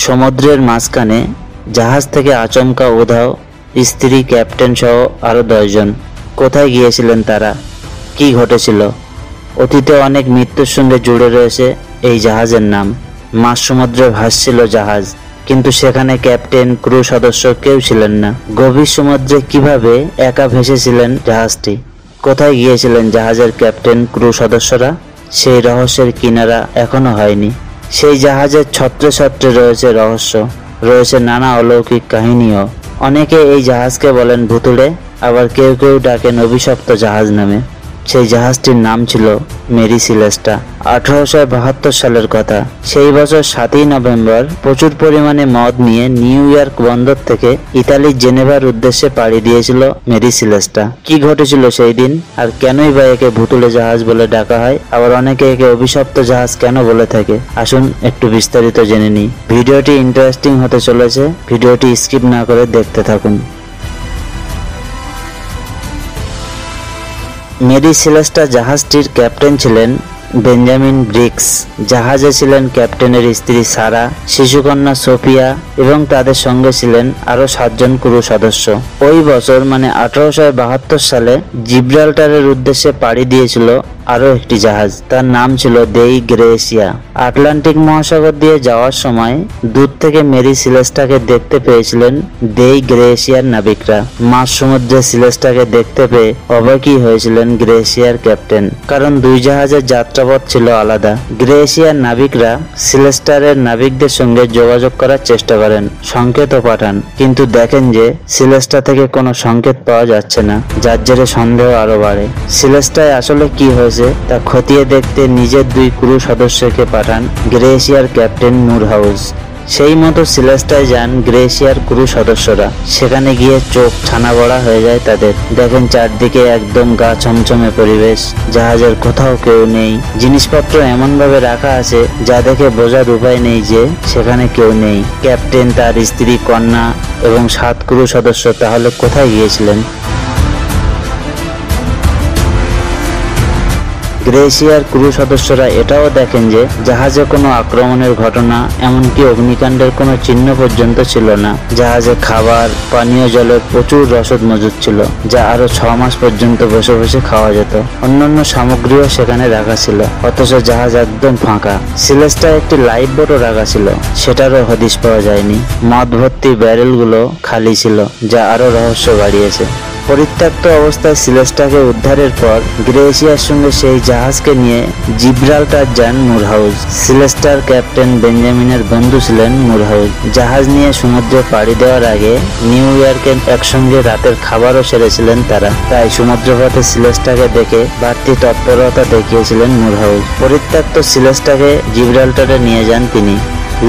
সমুদ্রের মাঝখানে জাহাজ থেকে আচমকা উধাও স্ত্রী, ক্যাপ্টেন সহ আরও 10 জন। কোথায় গিয়েছিলেন তারা? কি ঘটেছিল? অতীতে অনেক মৃত্যুর সঙ্গে জুড়ে রয়েছে এই জাহাজের নাম। মাঝ সমুদ্রে ভাসছিল জাহাজ, কিন্তু সেখানে ক্যাপ্টেন, ক্রু সদস্য কেউ ছিলেন না। গভীর সমুদ্রে কিভাবে একা ভেসেছিলেন জাহাজটি? কোথায় গিয়েছিলেন জাহাজের ক্যাপ্টেন, ক্রু সদস্যরা? সেই রহস্যের কিনারা এখনো হয়নি। সেই জাহাজের ছত্রে ছত্রে রয়েছে রহস্য, রয়েছে নানা অলৌকিক কাহিনীও। অনেকে এই জাহাজকে বলেন ভুতুড়ে, আবার কেউ কেউ ডাকেন অভিশপ্ত জাহাজ নামে। সেই জাহাজটির নাম ছিল মেরি সিলেস্টা। 1872 সালের কথা। সেই বছর 7ই নভেম্বর প্রচুর পরিমাণে মদ নিয়ে নিউ ইয়র্ক বন্দর থেকে ইতালির জেনেভার উদ্দেশ্যে পাড়ি দিয়েছিল মেরি সিলেস্টা। কি ঘটেছিল সেই দিন, আর কেনই বা একে ভুতুড়ে জাহাজ বলে ডাকা হয়, আবার অনেকে একে অভিশপ্ত জাহাজ কেন বলে থাকে? আসুন একটু বিস্তারিত জেনে নিই। ভিডিওটি ইন্টারেস্টিং হতে চলেছে, ভিডিওটি স্কিপ না করে দেখতে থাকুন। মেরি সিলেস্টা জাহাজটির ক্যাপ্টেন ছিলেন বেঞ্জামিন ব্রিক্স। জাহাজে ছিলেন ক্যাপ্টেনের স্ত্রী সারা, শিশুকন্যা সোফিয়া এবং তাদের সঙ্গে ছিলেন আরও 7 জন ক্রু সদস্য। ওই বছর মানে 1872 সালে জিব্রাল্টারের উদ্দেশ্যে পাড়ি দিয়েছিল আরও একটি জাহাজ। তার নাম ছিল দেই গ্রেসিয়া। আটলান্টিক মহাসাগর দিয়ে যাওয়ার সময় দূর থেকে মেরি সিলেস্টাকে দেখতে পেয়েছিলেন দেই গ্রেসিয়ার নাবিকরা। মাঝ সমুদ্রে সিলেস্টাকে দেখতে পেয়ে অবাকই হয়েছিলেন গ্রেসিয়ার ক্যাপ্টেন, কারণ দুই জাহাজের যাত্রাপথ ছিল আলাদা। গ্রেসিয়ার নাবিকরা সিলেস্টারের নাবিকদের সঙ্গে যোগাযোগ করার চেষ্টা করেন, সংকেতও পাঠান, কিন্তু দেখেন যে সিলেস্টা থেকে কোনো সংকেত পাওয়া যাচ্ছে না, যার জেরে সন্দেহ আরো বাড়ে। সিলেস্টায় আসলে কি হয়েছে তা খতিয়ে দেখতে নিজের 2 ক্রু সদস্যকে পাঠান গ্রেসিয়ার ক্যাপ্টেন মুরহাউস। সেই মতো সিলেস্টায় যান গ্রেসিয়ার ক্রু সদস্যরা। সেখানে গিয়ে চোখ ছানা বড়া হয়ে যায় তাদের। দেখেন চারদিকে একদম গা ছমছমে পরিবেশ, জাহাজের কোথাও কেউ নেই। জিনিসপত্র এমনভাবে রাখা আছে যা দেখে বোঝার উপায় নেই যে সেখানে কেউ নেই। ক্যাপ্টেন, তার স্ত্রী, কন্যা এবং 7 ক্রু সদস্য তাহলে কোথায় গিয়েছিলেন? গ্রেসিয়ার ক্রু সদস্যরা এটাও দেখেন যে জাহাজে কোনো আক্রমণের ঘটনা, এমনকি অগ্নিকাণ্ডের কোনো চিহ্ন পর্যন্ত ছিল না। জাহাজে খাবার, পানীয় জলের প্রচুর রসদ মজুদ ছিল, যা আরো 6 মাস পর্যন্ত বসে বসে খাওয়া যেত। অন্যান্য সামগ্রীও সেখানে রাখা ছিল, অথচ জাহাজ একদম ফাঁকা। সিলেস্টায় একটি লাইফ বোটও রাখা ছিল, সেটারও হদিশ পাওয়া যায়নি। মদ ভর্তি ব্যারেলগুলো খালি ছিল, যা আরো রহস্য বাড়িয়েছে। পরিত্যক্ত অবস্থায় সিলেস্টাকে উদ্ধারের পর গ্রেসিয়ার সঙ্গে সেই জাহাজকে নিয়ে জিব্রাল্টার যান মুরহাউস। সিলেস্টার ক্যাপ্টেন বেঞ্জামিনের বন্ধু ছিলেন মুরহাউস। জাহাজ নিয়ে সমুদ্রে পাড়ি দেওয়ার আগে নিউ ইয়র্কে একসঙ্গে রাতের খাবারও সেরেছিলেন তারা। তাই সমুদ্রপথে সিলেস্টাকে দেখে বাড়তি তৎপরতা দেখিয়েছিলেন মুরহাউস। পরিত্যক্ত সিলেস্টাকে জিব্রাল্টারে নিয়ে যান তিনি।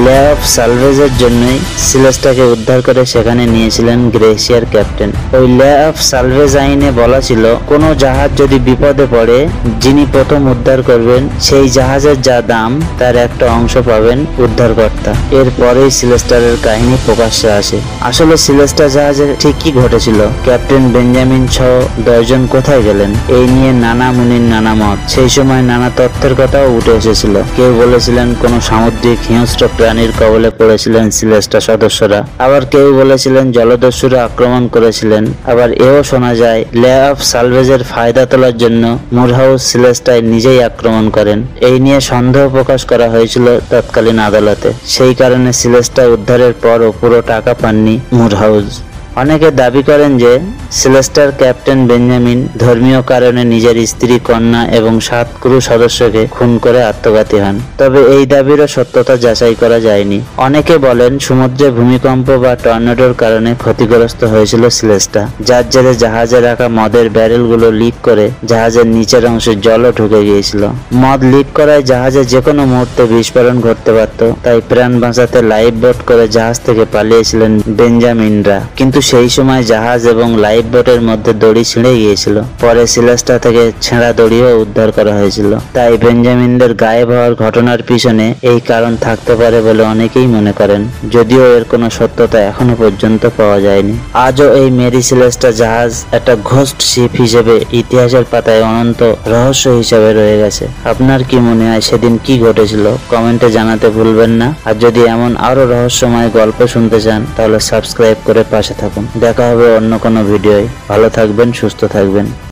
লে অফ সালভেজের জন্যই সিলেস্টাকে উদ্ধার করে সেখানে নিয়েছিলেন গ্রেসিয়ার ক্যাপ্টেন। ওই লে অফ সালভেজ আইনে বলা ছিল, কোনো জাহাজ যদি বিপদে পড়ে, যিনি প্রথম উদ্ধার করবেন সেই জাহাজের যা দাম তার একটা অংশ পাবেন উদ্ধারকর্তা। এরপরেই সিলেস্টারের কাহিনী প্রকাশ্যে আসে। আসলে সিলেস্টা জাহাজে ঠিক কি ঘটেছিল, ক্যাপ্টেন বেঞ্জামিন সহ 10 জন কোথায় গেলেন, এই নিয়ে নানা মুনির নানা মত। সেই সময় নানা তথ্যের কথাও উঠে এসেছিল। কেউ বলেছিলেন কোনো সামুদ্রিক হিংস্র প্রাণীর কবলে পড়েছিলেন সিলেস্টা সদস্যরা, আবার কেউ বলেছিলেন জলদস্যুরা আক্রমণ করেছিলেন। আবার এও শোনা যায় লে অফ সালভেজের ফায়দা তোলার জন্য মুরহাউস সিলেস্টায় নিজেই আক্রমণ করেন। এই নিয়ে সন্দেহ প্রকাশ করা হয়েছিল তৎকালীন আদালতে। সেই কারণে সিলেস্টা উদ্ধারের পরও পুরো টাকা পাননি মুরহাউস। অনেকে দাবি করেন যে সিলেস্টার ক্যাপ্টেন বেঞ্জামিন ধর্মীয় কারণে নিজের স্ত্রী, কন্যা এবং 7 ক্রু সদস্যকে খুন করে আত্মঘাতী হন। তবে এই দাবিরও সত্যতা যাচাই করা যায়নি। অনেকে বলেন সমুদ্রে ভূমিকম্প বা টর্নেডোর কারণে ক্ষতিগ্রস্ত হয়েছিল সিলেস্টা, যার জেরে জাহাজে রাখা মদের ব্যারেলগুলো লিক করে জাহাজের নিচের অংশে জলও ঢুকে গিয়েছিল। মদ লিক করায় জাহাজে যে কোনো মুহূর্তে বিস্ফোরণ ঘটতে পারত, তাই প্রাণ বাঁচাতে লাইফ বোট করে জাহাজ থেকে পালিয়েছিলেন বেঞ্জামিনরা। কিন্তু সেই সময় জাহাজ এবং লাইফ বোটের মধ্যে দড়ি ছিঁড়ে গিয়েছিল। পরে সিলাসটা থেকে ছেঁড়া দড়িও উদ্ধার করা হয়েছিল। তাই বেঞ্জামিনদের গায়েব হওয়ার ঘটনার পিছনে এই কারণ থাকতে পারে বলে অনেকেই মনে করেন, যদিও এর কোনো সত্যতা এখনো পর্যন্ত পাওয়া যায়নি। আজও এই মেরি সিলেস্টা জাহাজ একটা ঘোস্ট শিপ হিসেবে ইতিহাসের পাতায় অনন্ত রহস্য হিসেবে রয়ে গেছে। আপনার কি মনে হয় সেদিন কি ঘটেছিল? কমেন্টে জানাতে ভুলবেন না। আর যদি এমন আরো রহস্যময় গল্প শুনতে চান তাহলে সাবস্ক্রাইব করে পাশে থাকুন। দেখা হবে অন্য কোনো ভিডিওয়। ভালো থাকবেন, সুস্থ থাকবেন।